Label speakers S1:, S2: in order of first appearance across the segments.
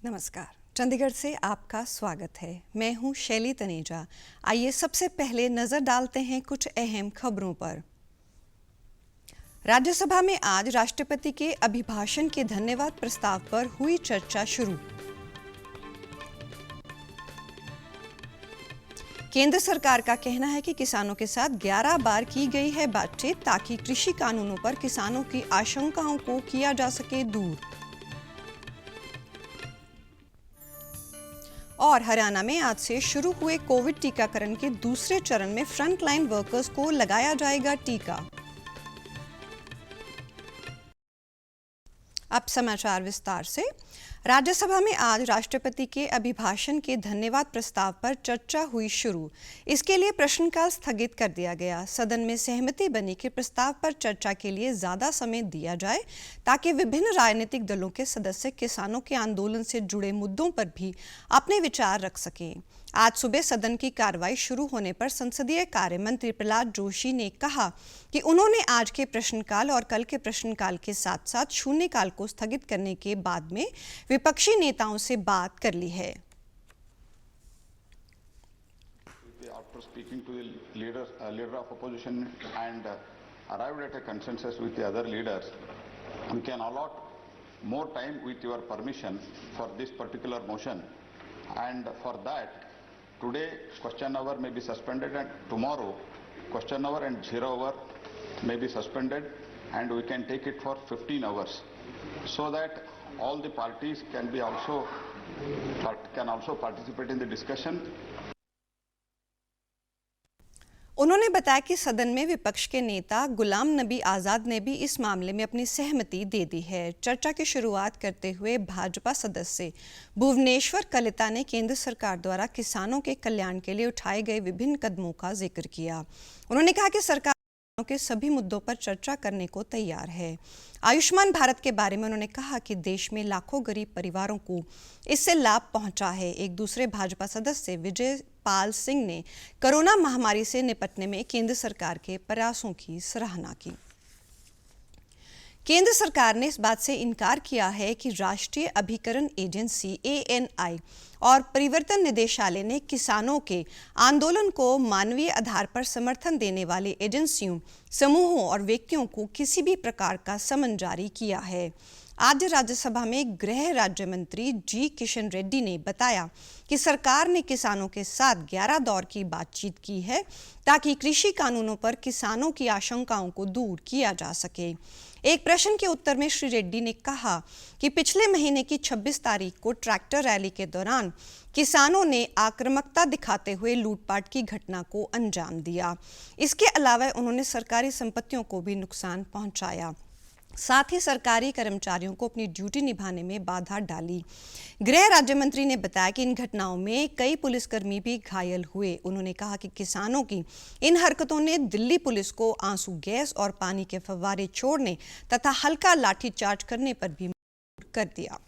S1: नमस्कार, चंडीगढ़ से आपका स्वागत है। मैं हूं शैली तनेजा। आइए सबसे पहले नजर डालते हैं कुछ अहम खबरों पर। राज्यसभा में आज राष्ट्रपति के अभिभाषण के धन्यवाद प्रस्ताव पर हुई चर्चा शुरू। केंद्र सरकार का कहना है कि किसानों के साथ 11 बार की गई है बातचीत ताकि कृषि कानूनों पर किसानों की आशंकाओं को किया जा सके दूर। और हरियाणा में आज से शुरू हुए कोविड टीकाकरण के दूसरे चरण में फ्रंटलाइन वर्कर्स को लगाया जाएगा टीका। अब समाचार विस्तार से। राज्यसभा में आज राष्ट्रपति के अभिभाषण के धन्यवाद प्रस्ताव पर चर्चा हुई शुरू। इसके लिए प्रश्नकाल स्थगित कर दिया गया। सदन में सहमति बनी कि प्रस्ताव पर चर्चा के लिए ज्यादा समय दिया जाए ताकि विभिन्न राजनीतिक दलों के सदस्य किसानों के आंदोलन से जुड़े मुद्दों पर भी अपने विचार रख सकें। आज सुबह सदन की कार्रवाई शुरू होने पर संसदीय कार्य मंत्री प्रहलाद जोशी ने कहा कि उन्होंने आज के प्रश्नकाल और कल के प्रश्नकाल के साथ साथ शून्यकाल को स्थगित करने के बाद में विपक्षी नेताओं से बात कर ली है।
S2: After speaking to the leader of opposition and arrived at a consensus with the other leaders, we can allot more time with your permission for this particular motion, and for that today question hour may be suspended and tomorrow question hour and 0 hour may be suspended, and we can take it for 15 hours so that all the parties can also participate in the discussion.
S1: उन्होंने बताया कि सदन में विपक्ष के नेता गुलाम नबी आजाद ने भी इस मामले में अपनी सहमति दे दी है। चर्चा की शुरुआत करते हुए भाजपा सदस्य भुवनेश्वर कलिता ने केंद्र सरकार द्वारा किसानों के कल्याण के लिए उठाए गए विभिन्न कदमों का जिक्र किया। उन्होंने कहा कि सरकार के सभी मुद्दों पर चर्चा करने को तैयार है। आयुष्मान भारत के बारे में उन्होंने कहा कि देश में लाखों गरीब परिवारों को इससे लाभ पहुंचा है। एक दूसरे भाजपा सदस्य विजय पाल सिंह ने कोरोना महामारी से निपटने में केंद्र सरकार के प्रयासों की सराहना की। केंद्र सरकार ने इस बात से इनकार किया है कि राष्ट्रीय अभिकरण एजेंसी ANI और परिवर्तन निदेशालय ने किसानों के आंदोलन को मानवीय आधार पर समर्थन देने वाले एजेंसियों, समूहों और व्यक्तियों को किसी भी प्रकार का समन जारी किया है। आज राज्यसभा में गृह राज्य मंत्री जी किशन रेड्डी ने बताया कि सरकार ने किसानों के साथ 11 दौर की बातचीत की है ताकि कृषि कानूनों पर किसानों की आशंकाओं को दूर किया जा सके। एक प्रश्न के उत्तर में श्री रेड्डी ने कहा कि पिछले महीने की 26 तारीख को ट्रैक्टर रैली के दौरान किसानों ने आक्रामकता दिखाते हुए लूटपाट की घटना को अंजाम दिया। इसके अलावा उन्होंने सरकारी संपत्तियों को भी नुकसान पहुंचाया, साथ ही सरकारी कर्मचारियों को अपनी ड्यूटी निभाने में बाधा डाली। गृह राज्य मंत्री ने बताया कि इन घटनाओं में कई पुलिसकर्मी भी घायल हुए। उन्होंने कहा कि किसानों की इन हरकतों ने दिल्ली पुलिस को आंसू गैस और पानी के फव्वारे छोड़ने तथा हल्का लाठीचार्ज करने पर भी मजबूर कर दिया।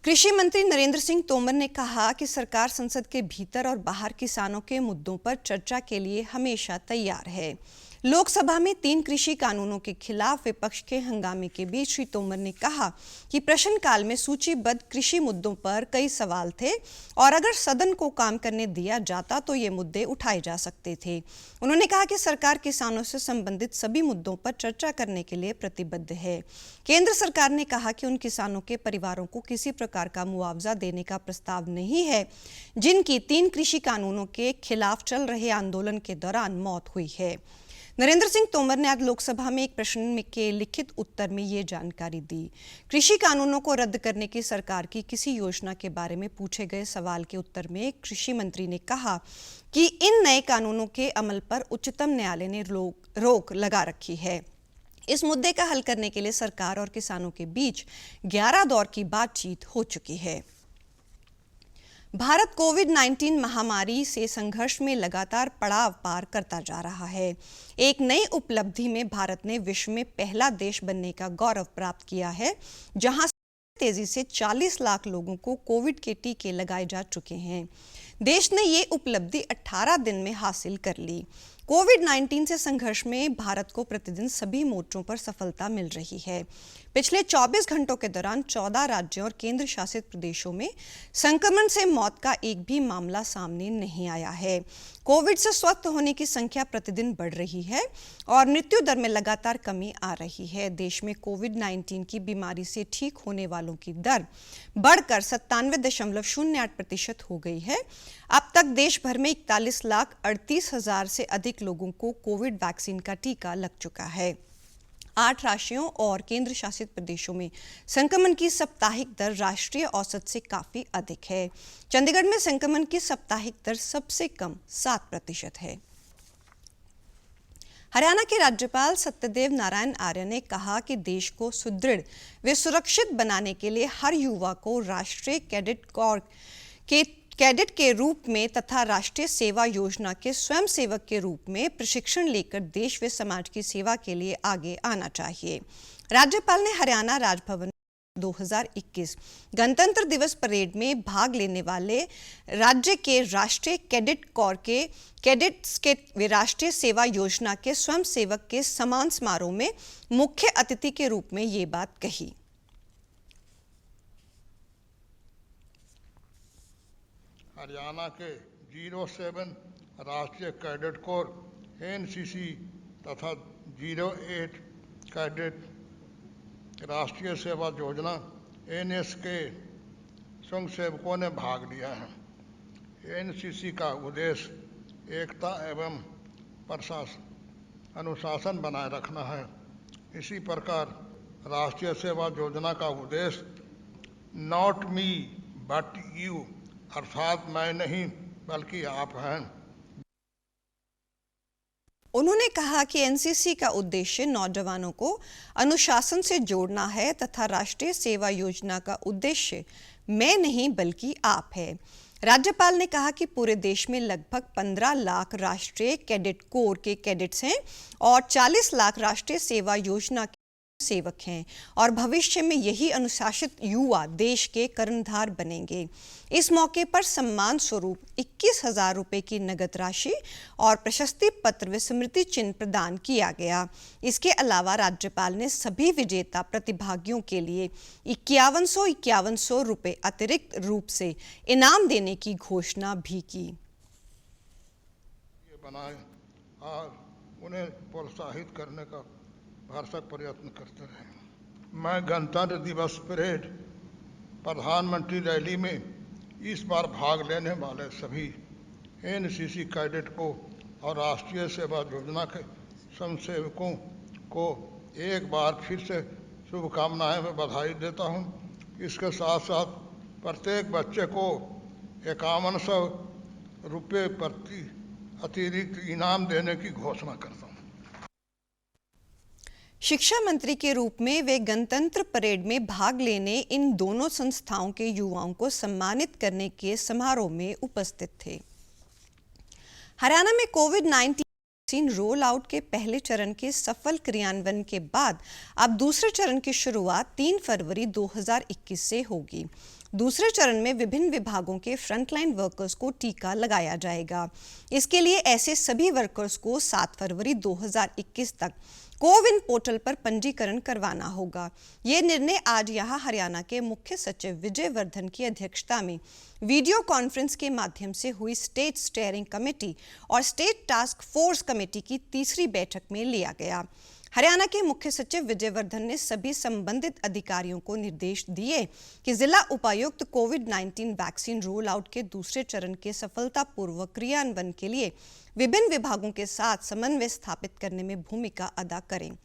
S1: कृषि मंत्री नरेंद्र सिंह तोमर ने कहा कि सरकार संसद के भीतर और बाहर किसानों के मुद्दों पर चर्चा के लिए हमेशा तैयार है। लोकसभा में 3 कृषि कानूनों के खिलाफ विपक्ष के हंगामे के बीच श्री तोमर ने कहा कि प्रश्नकाल में सूचीबद्ध कृषि मुद्दों पर कई सवाल थे और अगर सदन को काम करने दिया जाता तो ये मुद्दे उठाए जा सकते थे। उन्होंने कहा कि सरकार किसानों से संबंधित सभी मुद्दों पर चर्चा करने के लिए प्रतिबद्ध है। केंद्र सरकार ने कहा कि उन किसानों के परिवारों को किसी प्रकार का मुआवजा देने का प्रस्ताव नहीं है जिनकी 3 कृषि कानूनों के खिलाफ चल रहे आंदोलन के दौरान मौत हुई है। नरेंद्र सिंह तोमर ने आज लोकसभा में एक प्रश्न के लिखित उत्तर में ये जानकारी दी। कृषि कानूनों को रद्द करने की सरकार की किसी योजना के बारे में पूछे गए सवाल के उत्तर में कृषि मंत्री ने कहा कि इन नए कानूनों के अमल पर उच्चतम न्यायालय ने रोक लगा रखी है। इस मुद्दे का हल करने के लिए सरकार और किसानों के बीच 11 दौर की बातचीत हो चुकी है। भारत कोविड-19 महामारी से संघर्ष में लगातार पड़ाव पार करता जा रहा है। एक नई उपलब्धि में भारत ने विश्व में पहला देश बनने का गौरव प्राप्त किया है, जहां तेजी से 40 लाख लोगों को कोविड के टीके लगाए जा चुके हैं। देश ने ये उपलब्धि 18 दिन में हासिल कर ली। कोविड-19 से संघर्ष में भारत को प्रतिदिन सभी मोर्चों पर सफलता मिल रही है। पिछले 24 घंटों के दौरान 14 राज्यों और केंद्र शासित प्रदेशों में संक्रमण से मौत का एक भी मामला सामने नहीं आया है। कोविड से स्वस्थ होने की संख्या प्रतिदिन बढ़ रही है और मृत्यु दर में लगातार कमी आ रही है। देश में कोविड-19 की बीमारी से ठीक होने वालों की दर बढ़कर 97.08% हो गई है। अब तक देश भर में 41,38,000 से अधिक लोगों को कोविड वैक्सीन का टीका लग चुका है। 8 राज्यों और केंद्र शासित प्रदेशों में संक्रमण की साप्ताहिक दर राष्ट्रीय औसत से काफी अधिक है। चंडीगढ़ में संक्रमण की साप्ताहिक दर सबसे कम 7% है। हरियाणा के राज्यपाल सत्यदेव नारायण आर्य ने कहा कि देश को सुदृढ़ व सुरक्षित बनाने के लिए हर युवा को राष्ट्रीय कैडेट कोर के कैडेट के रूप में तथा राष्ट्रीय सेवा योजना के स्वयंसेवक के रूप में प्रशिक्षण लेकर देश व समाज की सेवा के लिए आगे आना चाहिए। राज्यपाल ने हरियाणा राजभवन 2021 गणतंत्र दिवस परेड में भाग लेने वाले राज्य के राष्ट्रीय कैडेट कोर के कैडेट्स के राष्ट्रीय सेवा योजना के स्वयंसेवक के सम्मान समारोह में मुख्य अतिथि के रूप में ये बात कही।
S3: हरियाणा के 07 राष्ट्रीय कैडेट कोर NCC तथा 08 कैडेट राष्ट्रीय सेवा योजना NS के स्वयंसेवकों ने भाग लिया है। NCC का उद्देश्य एकता एवं अनुशासन बनाए रखना है। इसी प्रकार राष्ट्रीय सेवा योजना का उद्देश्य नॉट मी बट यू अर्थात मैं नहीं बल्कि आप हैं।
S1: उन्होंने कहा कि एनसीसी का उद्देश्य नौजवानों को अनुशासन से जोड़ना है तथा राष्ट्रीय सेवा योजना का उद्देश्य मैं नहीं बल्कि आप है। राज्यपाल ने कहा कि पूरे देश में लगभग 15 लाख राष्ट्रीय कैडेट कोर के कैडेट्स हैं और 40 लाख राष्ट्रीय सेवा योजना के सेवक हैं और भविष्य में यही अनुशासित युवा देश के कर्णधार बनेंगे। इस मौके पर सम्मान स्वरूप 21,000 रुपए की नगद राशि और प्रशस्ति पत्र व स्मृति चिन्ह प्रदान किया गया। इसके अलावा राज्यपाल ने सभी विजेता प्रतिभागियों के लिए 5100 रुपए अतिरिक्त रूप से इनाम देने की घोषणा भी की।
S3: बनाए और उन्हें प्रोत्साहित करने का भरसक प्रयत्न करते रहे। मैं गणतंत्र दिवस परेड प्रधानमंत्री रैली में इस बार भाग लेने वाले सभी NCC कैडेट को और राष्ट्रीय सेवा योजना के स्वयंसेवकों को एक बार फिर से शुभकामनाएं व बधाई देता हूं। इसके साथ साथ प्रत्येक बच्चे को 5100 रुपये प्रति अतिरिक्त इनाम देने की घोषणा करता हूं।
S1: शिक्षा मंत्री के रूप में वे गणतंत्र परेड में भाग लेने इन दोनों संस्थाओं के युवाओं को सम्मानित करने के समारोह में उपस्थित थे। हरियाणा में कोविड-19 वैक्सीन रोल आउट के पहले चरण के सफल क्रियान्वयन के बाद अब दूसरे चरण की शुरुआत 3 फरवरी 2021 से होगी। दूसरे चरण में विभिन्न विभागों के फ्रंटलाइन वर्कर्स को टीका लगाया जाएगा। इसके लिए ऐसे सभी वर्कर्स को 7 फरवरी 2021 तक कोविन पोर्टल पर पंजीकरण करवाना होगा। ये निर्णय आज यहां हरियाणा के मुख्य सचिव विजय वर्धन की अध्यक्षता में वीडियो कॉन्फ्रेंस के माध्यम से हुई स्टेट स्टीयरिंग कमेटी और स्टेट टास्क फोर्स कमेटी की तीसरी बैठक में लिया गया। हरियाणा के मुख्य सचिव विजय वर्धन ने सभी संबंधित अधिकारियों को निर्देश दिए कि जिला उपायुक्त कोविड-19 वैक्सीन रोल आउट के दूसरे चरण के सफलतापूर्वक क्रियान्वयन के लिए विभिन्न विभागों के साथ समन्वय स्थापित करने में भूमिका अदा करें।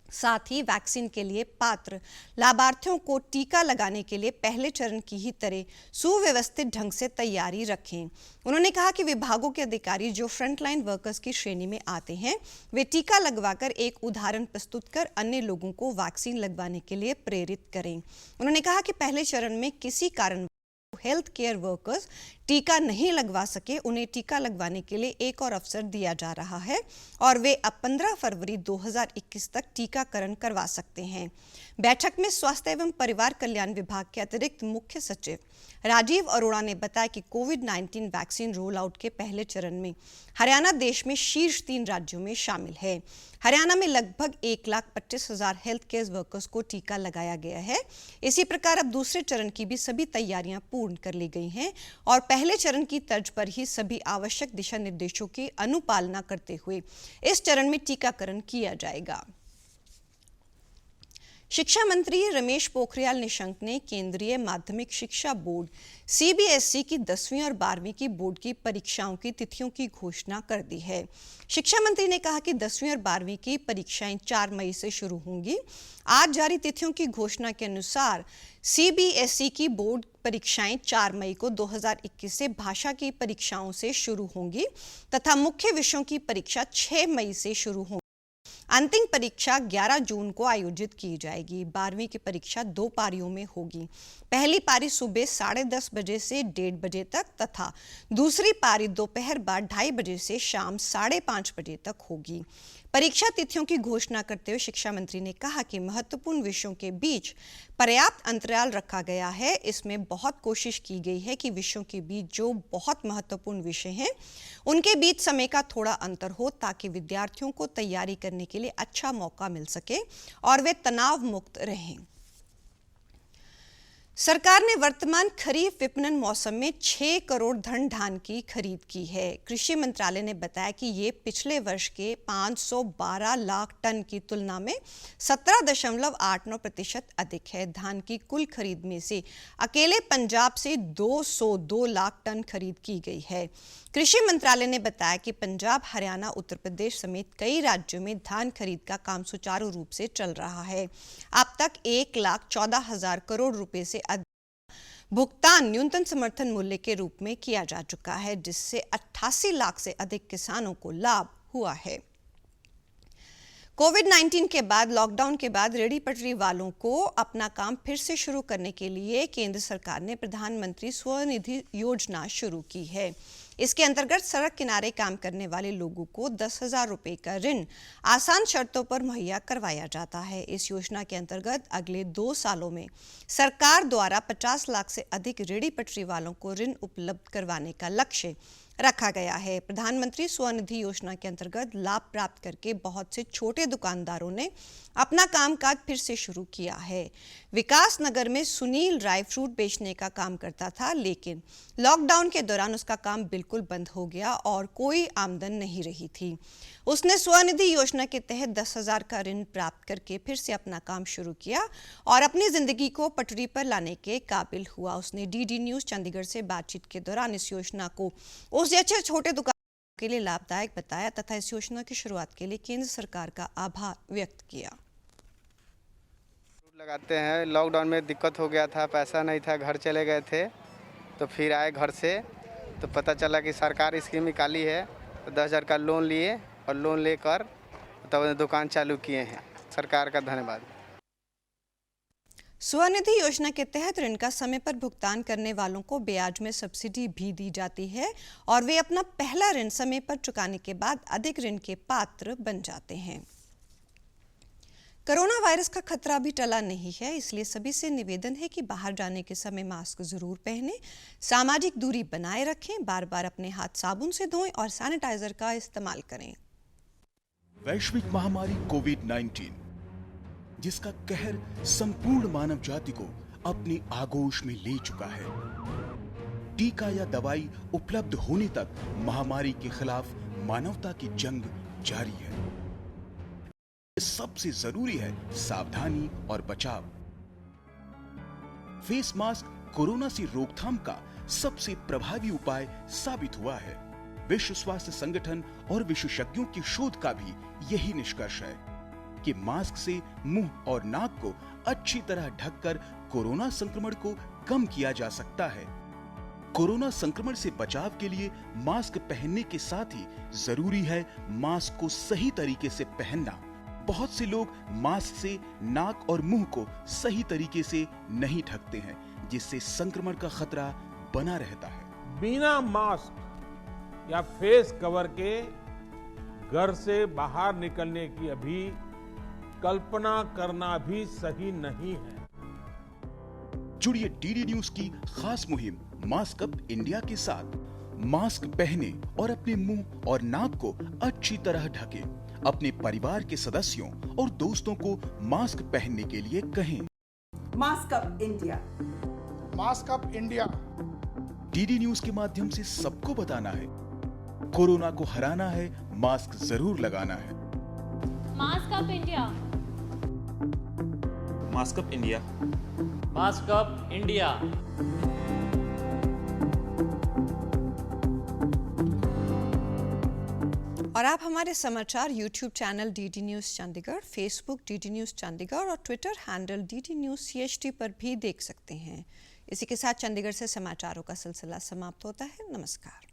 S1: साथ ही वैक्सीन के लिए पात्र लाभार्थियों को टीका लगाने के लिए पहले चरण की ही तरह सुव्यवस्थित ढंग से तैयारी रखें। उन्होंने कहा कि विभागों के अधिकारी जो फ्रंटलाइन वर्कर्स की श्रेणी में आते हैं वे टीका लगवाकर एक उदाहरण प्रस्तुत कर अन्य लोगों को वैक्सीन लगवाने के लिए प्रेरित करें। उन्होंने कहा कि पहले चरण में किसी कारण हेल्थ केयर वर्कर्स टीका नहीं लगवा सके, उन्हें टीका लगवाने के लिए एक और अवसर दिया जा रहा है और वे अब 15 फरवरी 2021 तक टीकाकरण करवा सकते हैं। बैठक में स्वास्थ्य एवं परिवार कल्याण विभाग के अतिरिक्त मुख्य सचिव राजीव अरोड़ा ने बताया कि कोविड-19 वैक्सीन रोल आउट के पहले चरण में हरियाणा देश में शीर्ष 3 राज्यों में शामिल है। हरियाणा में लगभग 1,25,000 हेल्थ केयर वर्कर्स को टीका लगाया गया है। इसी प्रकार अब दूसरे चरण की भी सभी तैयारियां पूर्ण कर ली गई हैं और पहले चरण की तर्ज पर ही सभी आवश्यक दिशा निर्देशों की अनुपालना करते हुए इस चरण में टीकाकरण किया जाएगा। शिक्षा मंत्री रमेश पोखरियाल निशंक ने केंद्रीय माध्यमिक शिक्षा बोर्ड सीबीएसई की 10वीं और 12वीं की बोर्ड की परीक्षाओं की तिथियों की घोषणा कर दी है। शिक्षा मंत्री ने कहा कि 10वीं और 12वीं की परीक्षाएं 4 मई से शुरू होंगी। आज जारी तिथियों की घोषणा के अनुसार सीबीएसई की बोर्ड परीक्षाएं 4 मई को 2021 से भाषा की परीक्षाओं से शुरू होंगी तथा मुख्य विषयों की परीक्षा 6 मई से शुरू होंगी। अंतिम परीक्षा 11 जून को आयोजित की जाएगी। 12वीं की परीक्षा 2 पारियों में होगी। पहली पारी सुबह 10:30 बजे से 1:30 बजे तक तथा दूसरी पारी दोपहर बाद 2:30 बजे से शाम 5:30 बजे तक होगी। परीक्षा तिथियों की घोषणा करते हुए शिक्षा मंत्री ने कहा कि महत्वपूर्ण विषयों के बीच पर्याप्त अंतराल रखा गया है। इसमें बहुत कोशिश की गई है कि विषयों के बीच जो बहुत महत्वपूर्ण विषय हैं उनके बीच समय का थोड़ा अंतर हो ताकि विद्यार्थियों को तैयारी करने के लिए अच्छा मौका मिल सके और वे तनाव मुक्त रहें। सरकार ने वर्तमान खरीफ विपणन मौसम में 6 करोड़ धन धान की खरीद की है। कृषि मंत्रालय ने बताया कि ये पिछले वर्ष के 512 लाख टन की तुलना में 17.89% अधिक है। धान की कुल खरीद में से अकेले पंजाब से 202 लाख टन खरीद की गई है। कृषि मंत्रालय ने बताया कि पंजाब, हरियाणा, उत्तर प्रदेश समेत कई राज्यों में धान खरीद का काम सुचारू रूप से चल रहा है। अब तक 1,14,000 करोड़ रुपए से भुगतान न्यूनतम समर्थन मूल्य के रूप में किया जा चुका है, जिससे 88 लाख से अधिक किसानों को लाभ हुआ है। कोविड-19 के बाद लॉकडाउन के बाद रेहड़ी पटरी वालों को अपना काम फिर से शुरू करने के लिए केंद्र सरकार ने प्रधानमंत्री स्वनिधि योजना शुरू की है। इसके अंतर्गत सड़क किनारे काम करने वाले लोगों को 10,000 रुपए का ऋण आसान शर्तों पर मुहैया करवाया जाता है। इस योजना के अंतर्गत अगले 2 सालों में सरकार द्वारा 50 लाख से अधिक रेहड़ी पटरी वालों को ऋण उपलब्ध करवाने का लक्ष्य रखा गया है। प्रधानमंत्री स्वनिधि योजना के अंतर्गत लाभ प्राप्त करके बहुत से छोटे दुकानदारों ने अपना कामकाज फिर से शुरू किया है। विकास नगर में सुनील राय फ्रूट बेचने का काम करता था, लेकिन लॉकडाउन के दौरान उसका काम बिल्कुल बंद हो गया और कोई आमदन नहीं रही थी। उसने स्वनिधि योजना के तहत 10,000 का ऋण प्राप्त करके फिर से अपना काम शुरू किया और अपनी जिंदगी को पटरी पर लाने के काबिल हुआ। उसने डीडी न्यूज चंडीगढ़ से बातचीत के दौरान इस योजना को उस जैसे छोटे दुकान के लिए लाभदायक बताया तथा इस योजना की शुरुआत के लिए केंद्र सरकार का आभार व्यक्त किया।
S4: लगाते हैं, लॉकडाउन में दिक्कत हो गया था, पैसा नहीं था, घर चले गए थे, तो फिर आए घर से तो पता चला कि सरकार स्कीम निकाली है, तो 10,000 का लोन लिए और लोन लेकर तब दुकान चालू किए हैं। सरकार का धन्यवाद।
S1: स्वनिधि योजना के तहत ऋण का समय पर भुगतान करने वालों को ब्याज में सब्सिडी भी दी जाती है और वे अपना पहला ऋण समय पर चुकाने के बाद अधिक ऋण के पात्र बन जाते हैं। कोरोना वायरस का खतरा भी टला नहीं है, इसलिए सभी से निवेदन है कि बाहर जाने के समय मास्क जरूर पहनें, सामाजिक दूरी बनाए रखें, बार-बार अपने हाथ साबुन से धोएं और सैनिटाइजर का इस्तेमाल करें।
S5: वैश्विक महामारी कोविड-19 जिसका कहर संपूर्ण मानव जाति को अपनी आगोश में ले चुका है। टीका या दवाई उपलब्ध होने तक महामारी के खिलाफ मानवता की जंग जारी है। सबसे जरूरी है सावधानी और बचाव। फेस मास्क कोरोना से रोकथाम का सबसे प्रभावी उपाय साबित हुआ है। विश्व स्वास्थ्य संगठन और विशेषज्ञों की शोध का भी यही निष्कर्ष है कि मास्क से मुंह और नाक को अच्छी तरह ढककर कोरोना संक्रमण को कम किया जा सकता है। कोरोना संक्रमण से बचाव के लिए मास्क पहनने के साथ ही जरूरी है मास्क को सही तरीके से पहनना। बहुत से लोग मास्क से नाक और मुंह को सही तरीके से नहीं ढकते हैं, जिससे संक्रमण का खतरा बना रहता है।
S6: बिना मास्क या फेस कवर के घर से बाहर निकलने की अभी कल्पना करना भी सही नहीं है।
S5: जुड़िए डीडी न्यूज की खास मुहिम मास्क अप इंडिया के साथ। मास्क पहने और अपने मुंह और नाक को अच्छी तरह ढके। अपने परिवार के सदस्यों और दोस्तों को मास्क पहनने के लिए कहें।
S7: Mask up India.
S3: Mask up India.
S5: DD news के माध्यम से सबको बताना है, कोरोना को हराना है, मास्क जरूर लगाना है।
S8: Mask up India.
S9: Mask up India.
S8: Mask up India.
S1: और आप हमारे समाचार YouTube channel DD news Chandigarh, Facebook DD news Chandigarh और Twitter handle DD news CHD पर भी देख सकते हैं। इसी के साथ चंडीगढ़ से समाचारों का सिलसिला समाप्त होता है। नमस्कार।